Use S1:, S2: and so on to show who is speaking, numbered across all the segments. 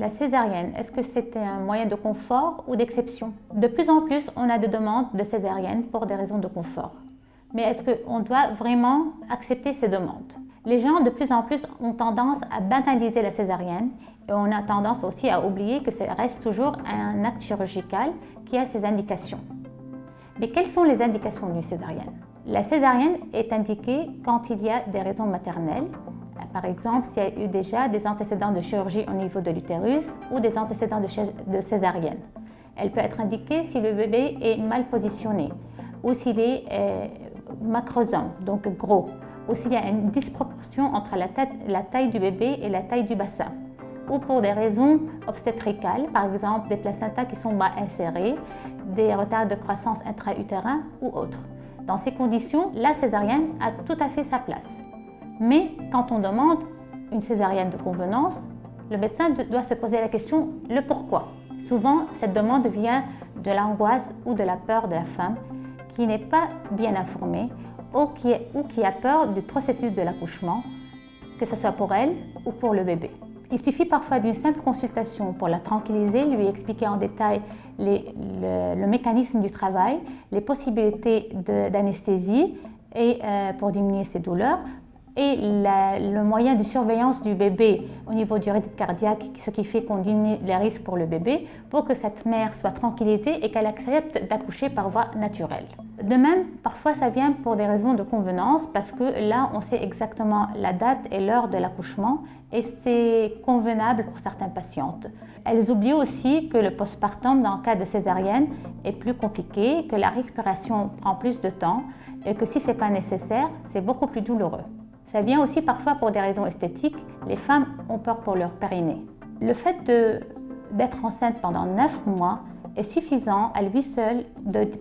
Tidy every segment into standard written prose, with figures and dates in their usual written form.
S1: La césarienne, est-ce que c'était un moyen de confort ou d'exception? De plus en plus, on a des demandes de césarienne pour des raisons de confort. Mais est-ce qu'on doit vraiment accepter ces demandes? Les gens, de plus en plus, ont tendance à banaliser la césarienne et on a tendance aussi à oublier que ça reste toujours un acte chirurgical qui a ses indications. Mais quelles sont les indications d'une césarienne? La césarienne est indiquée quand il y a des raisons maternelles. Par exemple, s'il y a eu déjà des antécédents de chirurgie au niveau de l'utérus ou des antécédents de césarienne. Elle peut être indiquée si le bébé est mal positionné ou s'il est macrosome, donc gros, ou s'il y a une disproportion entre la taille du bébé et la taille du bassin, ou pour des raisons obstétricales, par exemple des placentas qui sont bas insérés, des retards de croissance intra-utérin ou autres. Dans ces conditions, la césarienne a tout à fait sa place. Mais quand on demande une césarienne de convenance, le médecin doit se poser la question le pourquoi. Souvent, cette demande vient de l'angoisse ou de la peur de la femme qui n'est pas bien informée ou qui a peur du processus de l'accouchement, que ce soit pour elle ou pour le bébé. Il suffit parfois d'une simple consultation pour la tranquilliser, lui expliquer en détail le mécanisme du travail, les possibilités d'anesthésie et pour diminuer ses douleurs, et le moyen de surveillance du bébé au niveau du rythme cardiaque, ce qui fait qu'on diminue les risques pour le bébé, pour que cette mère soit tranquillisée et qu'elle accepte d'accoucher par voie naturelle. De même, parfois ça vient pour des raisons de convenance, parce que là on sait exactement la date et l'heure de l'accouchement et c'est convenable pour certaines patientes. Elles oublient aussi que le postpartum dans le cas de césarienne est plus compliqué, que la récupération prend plus de temps et que si ce n'est pas nécessaire, c'est beaucoup plus douloureux. Ça vient aussi parfois pour des raisons esthétiques. Les femmes ont peur pour leur périnée. Le fait d'être enceinte pendant 9 mois est suffisant à lui seul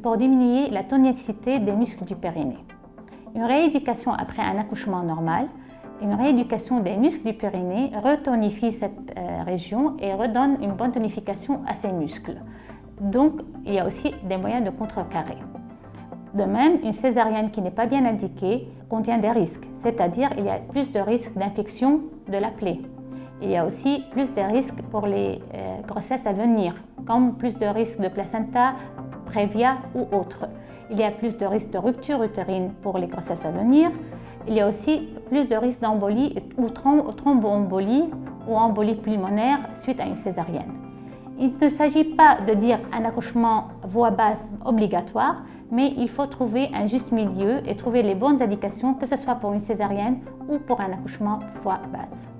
S1: pour diminuer la tonicité des muscles du périnée. Une rééducation après un accouchement normal, une rééducation des muscles du périnée retonifie cette région et redonne une bonne tonification à ces muscles. Donc, il y a aussi des moyens de contrecarrer. De même, une césarienne qui n'est pas bien indiquée contient des risques, c'est-à-dire il y a plus de risques d'infection de la plaie. Il y a aussi plus de risques pour les grossesses à venir, comme plus de risques de placenta, prévia ou autres. Il y a plus de risques de rupture utérine pour les grossesses à venir. Il y a aussi plus de risques d'embolie ou thromboembolie ou embolie pulmonaire suite à une césarienne. Il ne s'agit pas de dire un accouchement voie basse obligatoire, mais il faut trouver un juste milieu et trouver les bonnes indications, que ce soit pour une césarienne ou pour un accouchement voie basse.